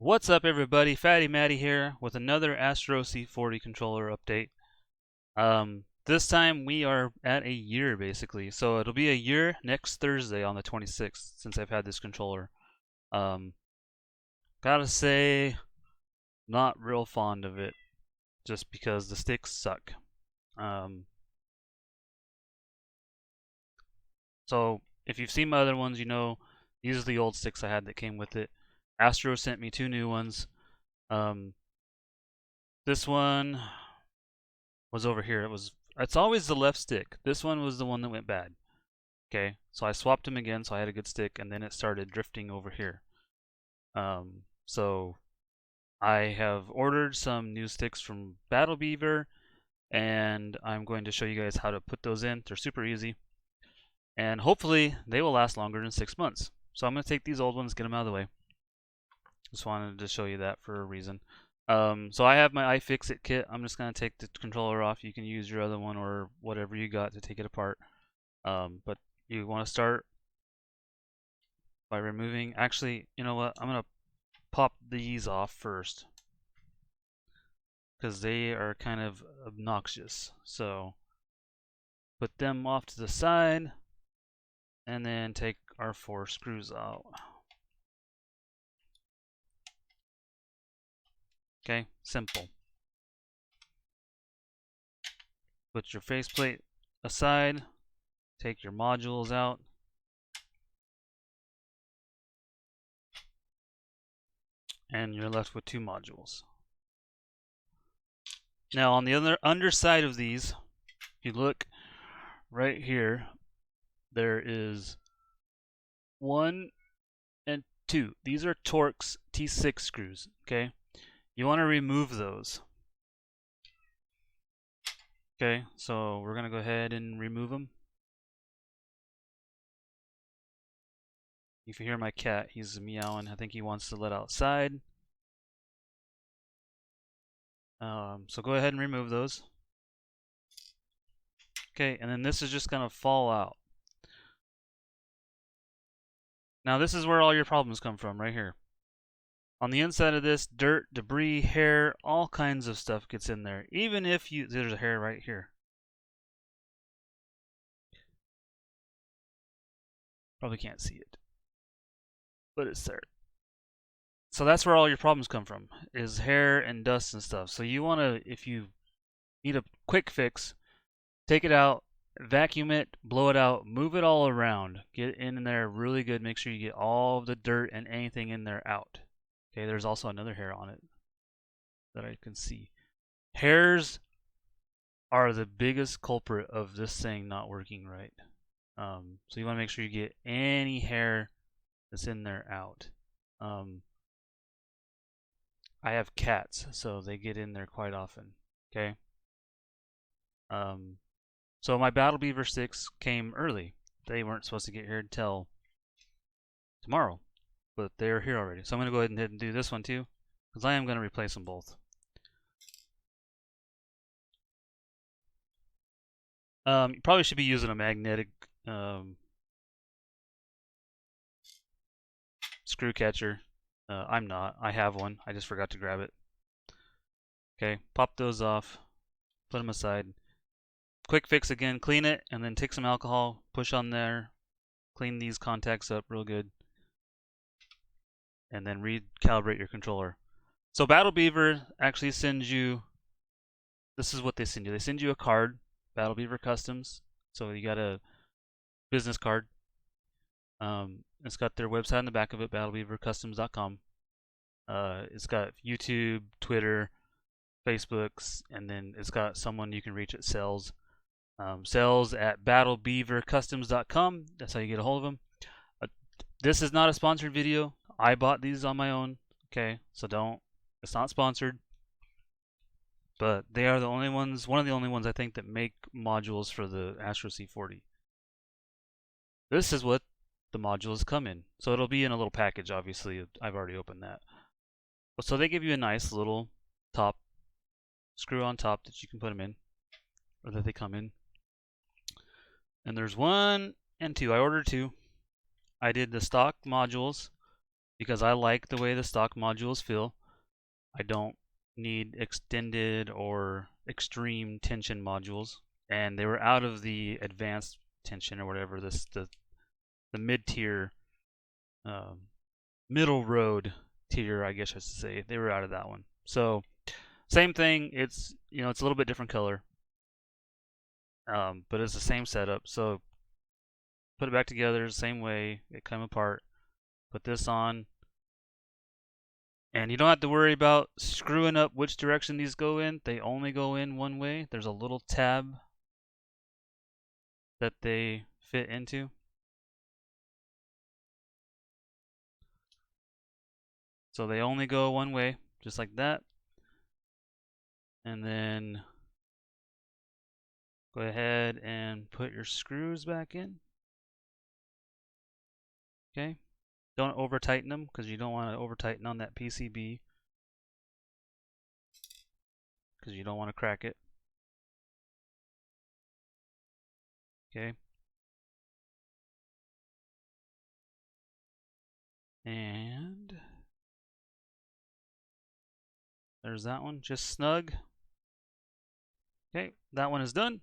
What's up, everybody? Fatty Matty here with another Astro C40 controller update. This time we are at a year basically, so it'll be a year next Thursday on the 26th since I've had this controller. Um, Gotta say, not real fond of it, just because the sticks suck. Um, so if you've seen my other ones, you know these are the old sticks I had that came with it. Astro sent me two new ones. Um, this one was over here. It's always the left stick. This one was the one that went bad. Okay, so I swapped them again, so I had a good stick, and then it started drifting over here. So I have ordered some new sticks from Beaver, and I'm going to show you guys how to put those in. They're super easy, and hopefully they will last longer than 6 months. So I'm going to take these old ones, get them out of the way. Just wanted to show you that for a reason. So I have my iFixit kit. I'm just going to take the controller off. You can use your other one or whatever you got to take it apart. But you want to start by removing, actually, you know what, I'm going to pop these off first because they are kind of obnoxious. So put them off to the side and then take our 4 screws out. Okay, simple. Put your faceplate aside, take your modules out. And you're left with 2 modules. Now on the other underside of these, if you look right here, there is 1 and 2. These are Torx T6 screws, okay? You want to remove those. Okay, so we're going to go ahead and remove them. If you hear my cat, he's meowing. I think he wants to let outside. So go ahead and remove those. Okay, and then this is just going to fall out. Now this is where all your problems come from, right here. On the inside of this, dirt, debris, hair, all kinds of stuff gets in there. Even if there's a hair right here. Probably can't see it, but it's there. So that's where all your problems come from, is hair and dust and stuff. So you want to, if you need a quick fix, take it out, vacuum it, blow it out, move it all around. Get in there really good. Make sure you get all of the dirt and anything in there out. Okay, there's also another hair on it that I can see. Hairs are the biggest culprit of this thing not working right. So you want to make sure you get any hair that's in there out. I have cats, so they get in there quite often. Okay. So my Beaver 6 came early. They weren't supposed to get here until tomorrow, but they're here already. So I'm going to go ahead and do this one too, because I am going to replace them both. You probably should be using a magnetic screw catcher. I'm not. I have one. I just forgot to grab it. Okay, pop those off. Put them aside. Quick fix again. Clean it, and then take some alcohol. Push on there. Clean these contacts up real good. And then recalibrate your controller. So Beaver actually sends you, this is what they send you. They send you a card, Beaver Customs. So you got a business card. It's got their website on the back of it, battlebeavercustoms.com. It's got YouTube, Twitter, Facebooks, and then it's got someone you can reach at sales. Sales at battlebeavercustoms.com. That's how you get a hold of them. This is not a sponsored video. I bought these on my own. Okay, so it's not sponsored. But they are the only ones, one of the only ones I think that make modules for the Astro C40. This is what the modules come in. So it'll be in a little package, obviously. I've already opened that. So they give you a nice little top screw on top that you can put them in, or that they come in. And there's 1 and 2. I ordered 2. I did the stock modules, because I like the way the stock modules feel. I don't need extended or extreme tension modules, and they were out of the advanced tension or whatever, the mid-tier, middle road tier, I guess I should say. They were out of that one. So same thing. It's it's a little bit different color, but it's the same setup. So put it back together the same way. It came apart. Put this on. And you don't have to worry about screwing up which direction these go in. They only go in one way. There's a little tab that they fit into. So they only go one way, just like that. And then go ahead and put your screws back in. Okay. Don't over tighten them because you don't want to over tighten on that PCB because you don't want to crack it. Okay. And there's that one, just snug. Okay, that one is done.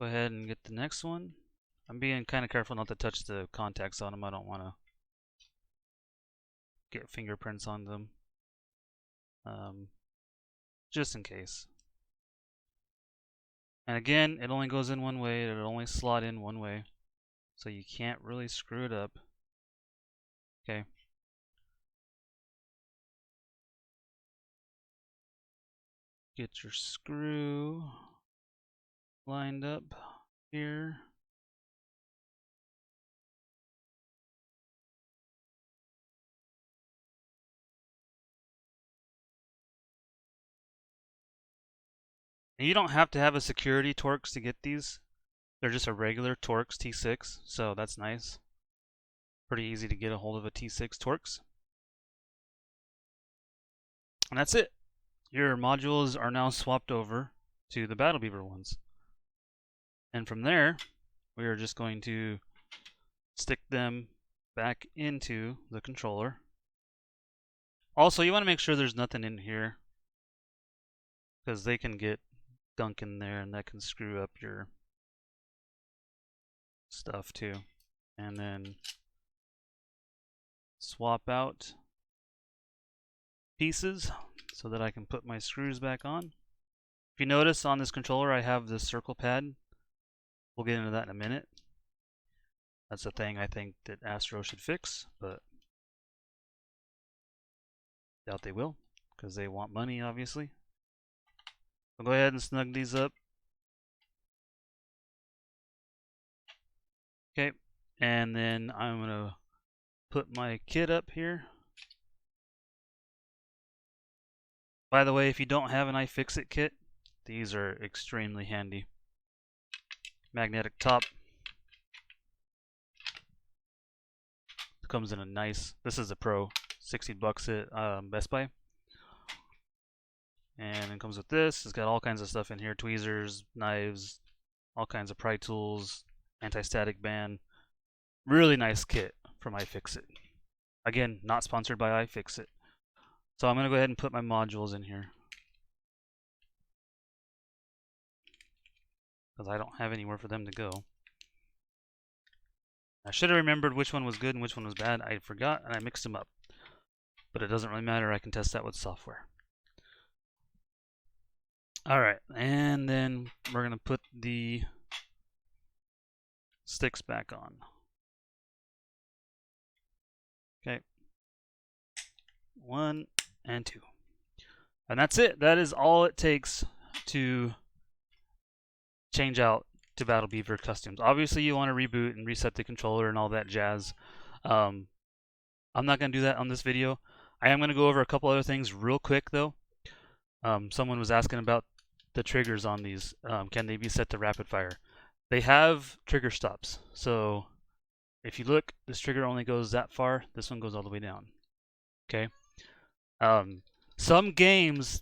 Go ahead and get the next one. I'm being kind of careful not to touch the contacts on them. I don't want to get fingerprints on them. Just in case. And again, it only goes in one way. It'll only slot in one way. So you can't really screw it up. Okay. Get your screw lined up here. And you don't have to have a security Torx to get these. They're just a regular Torx T6, so that's nice. Pretty easy to get a hold of a T6 Torx. And that's it. Your modules are now swapped over to the Battle Beaver ones. And from there, we are just going to stick them back into the controller. Also, you want to make sure there's nothing in here because they can get gunk in there and that can screw up your stuff too. And then swap out pieces so that I can put my screws back on. If you notice on this controller I have this circle pad. We'll get into that in a minute. That's a thing I think that Astro should fix, but doubt they will because they want money, obviously. I'll go ahead and snug these up. Okay, and then I'm going to put my kit up here. By the way, if you don't have an iFixit kit, these are extremely handy. Magnetic top. Comes in a nice, this is a Pro, $60 at Best Buy. And it comes with this. It's got all kinds of stuff in here. Tweezers, knives, all kinds of pry tools, anti-static band. Really nice kit from iFixit. Again, not sponsored by iFixit. So I'm going to go ahead and put my modules in here. Because I don't have anywhere for them to go. I should have remembered which one was good and which one was bad. I forgot and I mixed them up. But it doesn't really matter. I can test that with software. Alright, and then we're going to put the sticks back on. Okay. 1 and 2. And that's it. That is all it takes to change out to Battle Beaver Customs. Obviously, you want to reboot and reset the controller and all that jazz. I'm not going to do that on this video. I am going to go over a couple other things real quick, though. Someone was asking about the triggers on these. Can they be set to rapid fire? They have trigger stops. So if you look, this trigger only goes that far. This one goes all the way down. Okay. Some games,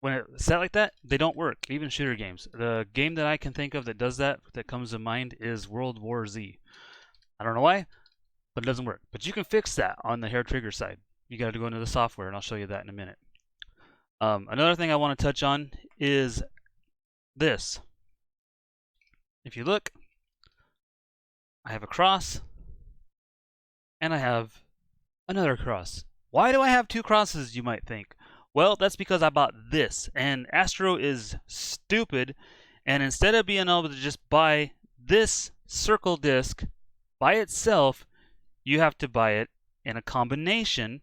when it's set like that, they don't work. Even shooter games. The game that I can think of that does that, that comes to mind, is World War Z. I don't know why, but it doesn't work. But you can fix that on the hair trigger side. You got to go into the software, and I'll show you that in a minute. Another thing I want to touch on is this. If you look, I have a cross, and I have another cross. Why do I have two crosses, you might think? Well, that's because I bought this, and Astro is stupid, and instead of being able to just buy this circle disc by itself, you have to buy it in a combination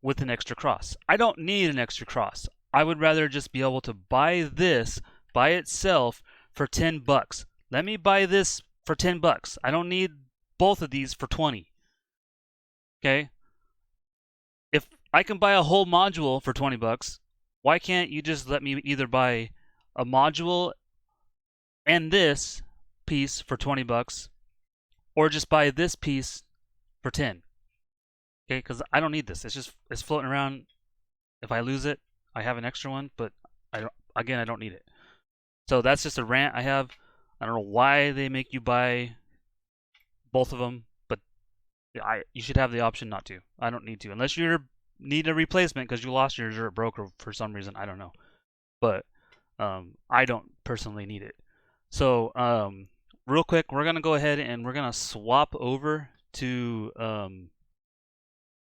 with an extra cross. I don't need an extra cross. I would rather just be able to buy this by itself for 10 bucks. Let me buy this for 10 bucks. I don't need both of these for 20. Okay? If I can buy a whole module for 20 bucks, why can't you just let me either buy a module and this piece for 20 bucks or just buy this piece for 10? Okay, because I don't need this. It's floating around. If I lose it, I have an extra one, but I don't need it. So that's just a rant I have. I don't know why they make you buy both of them, but you should have the option not to. I don't need to, unless you need a replacement because you lost yours or it broke or for some reason. I don't know, but I don't personally need it. So real quick, we're gonna go ahead and we're gonna swap over to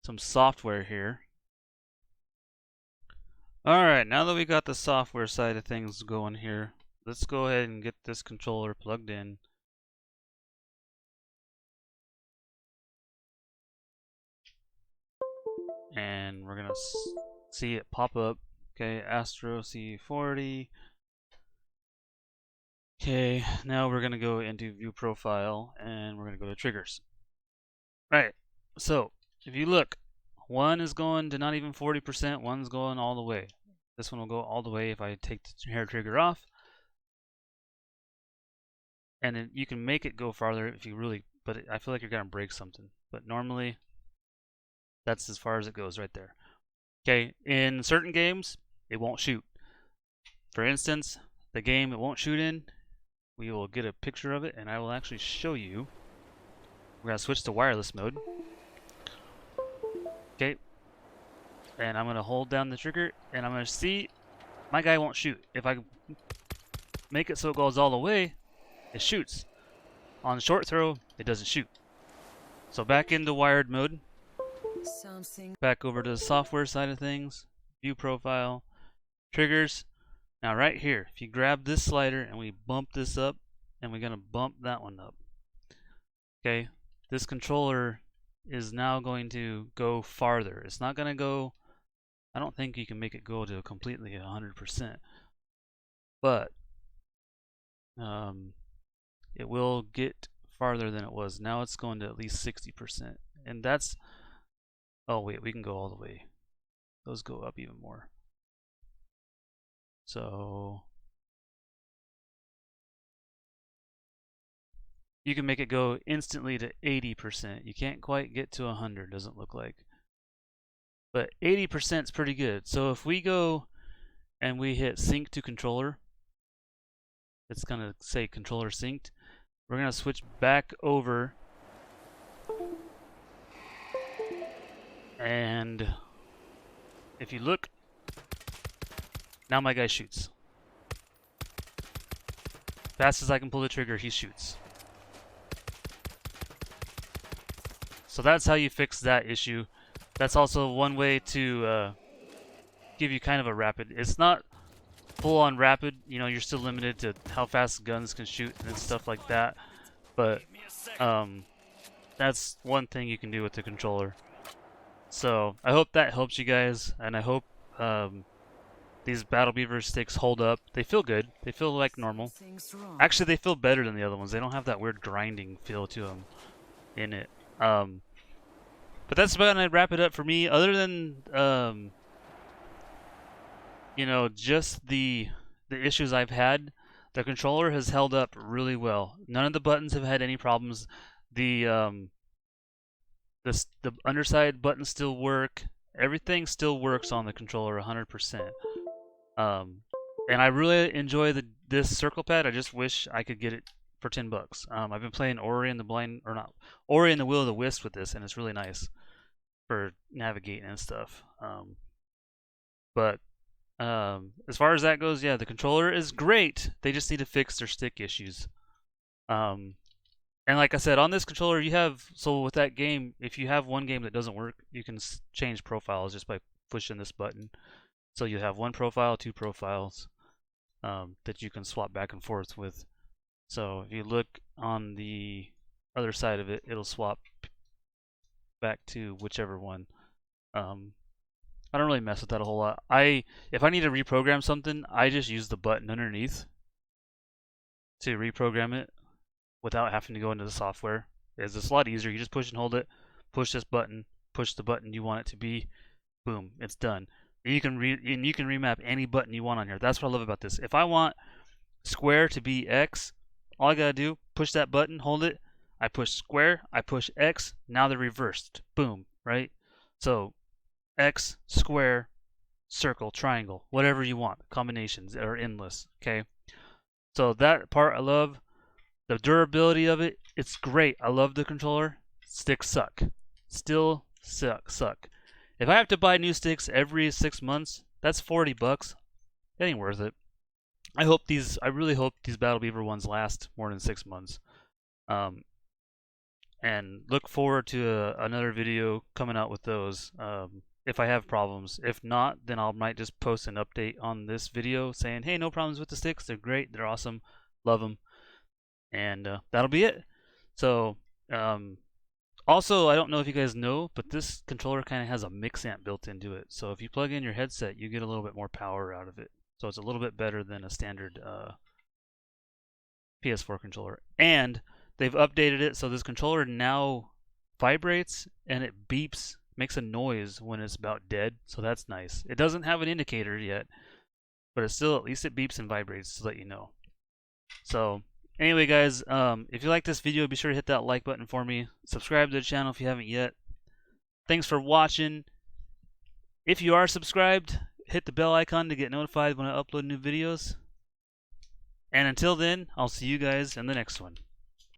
some software here. Alright, now that we got the software side of things going here, let's go ahead and get this controller plugged in. And we're gonna see it pop up. Okay, Astro C40. Okay, now we're gonna go into view profile and we're gonna go to triggers. Right, so if you look, one is going to not even 40%, one's going all the way. This one will go all the way if I take the hair trigger off. And then you can make it go farther if you really, but I feel like you're gonna break something. But normally, that's as far as it goes right there. Okay, in certain games, it won't shoot. For instance, the game it won't shoot in, we will get a picture of it and I will actually show you. We're gonna switch to wireless mode. Okay, and I'm gonna hold down the trigger and I'm gonna see my guy won't shoot. If I make it so it goes all the way, it shoots. On short throw, it doesn't shoot. So back into wired mode. Back over to the software side of things. View profile. Triggers. Now right here, if you grab this slider and we bump this up, and we're going to bump that one up. Okay, this controller is now going to go farther. It's not going to go, I don't think you can make it go to completely 100%. But it will get farther than it was. Now it's going to at least 60%. And that's, oh wait, we can go all the way. Those go up even more. So you can make it go instantly to 80%. You can't quite get to 100, doesn't look like. But 80% is pretty good. So if we go and we hit sync to controller, it's going to say controller synced. We're going to switch back over. And if you look, now my guy shoots. Fast as I can pull the trigger, he shoots. So that's how you fix that issue. That's also one way to give you kind of a rapid. It's not full on rapid, you know, you're still limited to how fast guns can shoot and stuff like that. But that's one thing you can do with the controller. So I hope that helps you guys, and I hope these Battle Beaver sticks hold up. They feel good. They feel like normal. Actually, they feel better than the other ones. They don't have that weird grinding feel to them in it. But that's about gonna wrap it up for me. Other than you know, just the issues I've had, the controller has held up really well. None of the buttons have had any problems. The underside buttons still work. Everything still works on the controller 100%. And I really enjoy this circle pad. I just wish I could get it for $10. I've been playing Ori and the Blind, or not, Ori and the Will of the Wisp with this, and it's really nice for navigating and stuff. But as far as that goes, yeah, the controller is great. They just need to fix their stick issues. And like I said, on this controller, you have, so with that game, if you have one game that doesn't work, you can change profiles just by pushing this button. So you have one profile, two profiles that you can swap back and forth with. So if you look on the other side of it, it'll swap back to whichever one. I don't really mess with that a whole lot. If I need to reprogram something, I just use the button underneath to reprogram it without having to go into the software. It's a lot easier. You just push and hold it, push this button, push the button you want it to be, boom, it's done. And you can remap any button you want on here. That's what I love about this. If I want square to be X, all I gotta do, push that button, hold it, I push square, I push X, now they're reversed. Boom, right? So X, square, circle, triangle, whatever you want. Combinations are endless, okay? So that part I love. The durability of it, it's great. I love the controller. Sticks suck. Still suck. If I have to buy new sticks every 6 months, that's $40. It ain't worth it. I really hope these Battle Beaver ones last more than 6 months. And look forward to another video coming out with those. If I have problems. If not, then I might just post an update on this video saying, hey, no problems with the sticks. They're great. They're awesome. Love them. And that'll be it. So, also, I don't know if you guys know, but this controller kind of has a mix amp built into it. So if you plug in your headset, you get a little bit more power out of it. So it's a little bit better than a standard PS4 controller. And they've updated it so this controller now vibrates and it beeps, makes a noise when it's about dead. So that's nice. It doesn't have an indicator yet, but it's still, at least it beeps and vibrates to let you know. So anyway, guys, if you like this video, be sure to hit that like button for me. Subscribe to the channel if you haven't yet. Thanks for watching. If you are subscribed, hit the bell icon to get notified when I upload new videos. And until then, I'll see you guys in the next one.